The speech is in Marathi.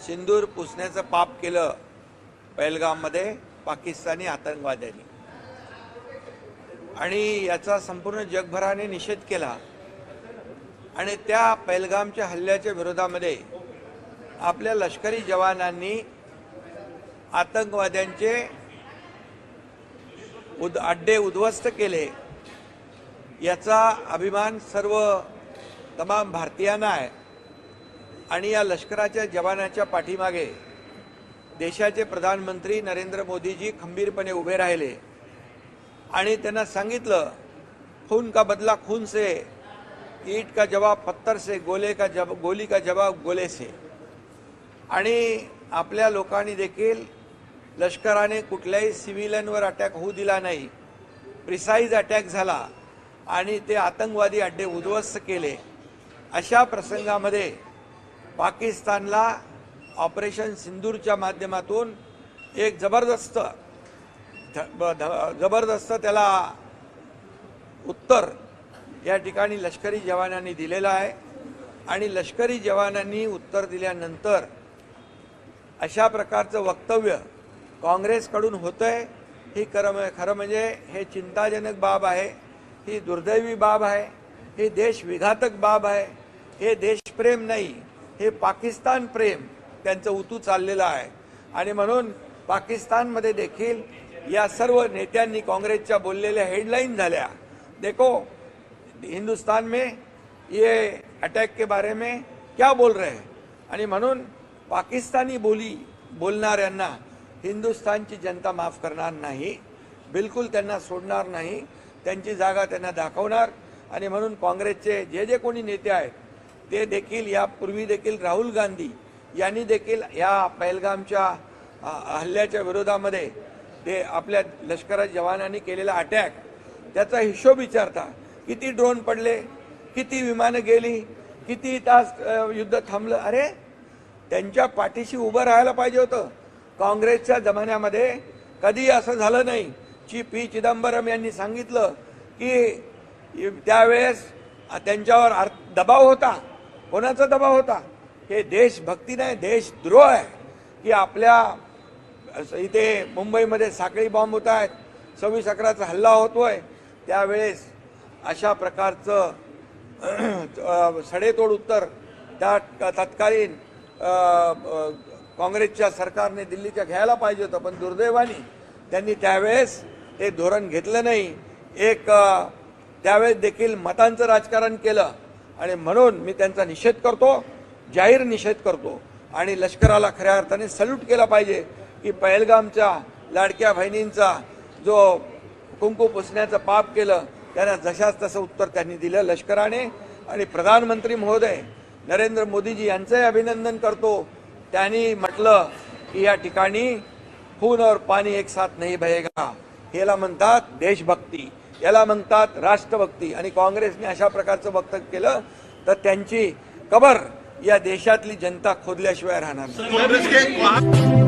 सिंदूर पुसण्याचं पाप केलं पहलगाममध्ये पाकिस्तानी आतंकवाद्यांनी आणि याचा संपूर्ण जगभराने निषेध केला आणि त्या पहलगामच्या हल्ल्याच्या विरोधामध्ये आपल्या लष्करी जवानांनी आतंकवाद्यांचे अड्डे उद्ध्वस्त केले। याचा अभिमान सर्व तमाम भारतीयांना आहे आणि या लष्कराच्या जवानाच्या पाठीमागे देशाचे प्रधानमंत्री नरेंद्र मोदीजी खंबीरपणे उभे राहिले आणि त्यांना सांगितलं, खून का बदला खून से, ईट का जवाब पत्थर से, गोली का जवाब गोले से। आणि आपल्या लोकांनी देखील लष्कराने कुठल्याही सिव्हिलियनवर अटॅक होऊ दिला नाही, प्रिसाइज अटॅक झाला आणि ते आतंकवादी अड्डे उद्ध्वस्त केले। अशा प्रसंगामध्ये पाकिस्तानला ऑपरेशन सिंदूरच्या माध्यमातून एक जबरदस्त त्याला उत्तर या ठिकाणी लष्करी जवानांनी दिलेलं आहे आणि लष्करी जवानांनी उत्तर दिल्यानंतर अशा प्रकारचं वक्तव्य काँग्रेसकडून होतंय ही खरं म्हणजे हे चिंताजनक बाब आहे, ही दुर्दैवी बाब आहे, ही देशविघातक बाब आहे। हे देशप्रेम नाही, हे पाकिस्तान प्रेम त्यांचं उतू चाललेलं आहे आणि म्हणून पाकिस्तानमध्ये देखील या सर्व नेत्यांनी काँग्रेसच्या बोललेल्या हेडलाईन झाल्या, देखो हिंदुस्तान में ये अटैक के बारे में क्या बोल रहे हैं। आणि म्हणून पाकिस्तानी बोलणाऱ्यांना हिंदुस्तानची जनता माफ करणार नाही, बिलकुल त्यांना सोडणार नाही, त्यांची जागा त्यांना दाखवणार। आणि म्हणून काँग्रेसचे जे कोणी नेते आहेत ते देखील यापूर्वी देखील राहुल गांधी यांनी देखील या पहलगामच्या हल्ल्याच्या विरोधामध्ये ते आपल्या लष्कराच्या जवानांनी केलेला अटॅक त्याचा हिशोब विचारता, किती ड्रोन पडले, किती विमानं गेली, किती तास युद्ध थांबलं। अरे त्यांच्या पाठीशी उभं राहायला पाहिजे होतं। काँग्रेसच्या जमान्यामध्ये कधी असं झालं नाही। पी चिदंबरम यांनी सांगितलं की त्यावेळेस त्यांच्यावर दबाव होता। कोणाचा दबाव होता? हे देशभक्ती नाही, देशद्रोह आहे की आपल्या इथे मुंबईमध्ये साखळी बॉम्ब होत आहेत, 26/11चा हल्ला होतोय, त्यावेळेस अशा प्रकारचं सडेतोड उत्तर त्या तत्कालीन काँग्रेसच्या सरकारने दिल्लीच्या घ्यायला पाहिजे होतं, पण दुर्दैवाने त्यांनी त्यावेळेस ते धोरण घेतलं नाही। त्यावेळेस देखील मतांचं राजकारण केलं आणि म्हणून मी त्यांचा निषेध करतो, जाहीर निषेध करतो आणि लष्कराला खऱ्या अर्थाने सल्यूट केला पाहिजे की पहलगामच्या लाडक्या बहिणींचा जो कुंकू पुसण्याचं पाप केलं त्यांना जशाच तसं उत्तर त्यांनी दिलं लष्कराने। आणि प्रधानमंत्री महोदय नरेंद्र मोदीजी यांचंही अभिनंदन करतो। त्यांनी म्हटलं की या ठिकाणी खून और पाणी एक साथ नहीं बहेगा, याला म्हणतात देशभक्ती, याला म्हणतात राष्ट्रभक्ती। आणि काँग्रेसने अशा प्रकारचं वक्तव्य केलं तर त्यांची कबर या देशातली जनता खोदल्याशिवाय राहणार नाही।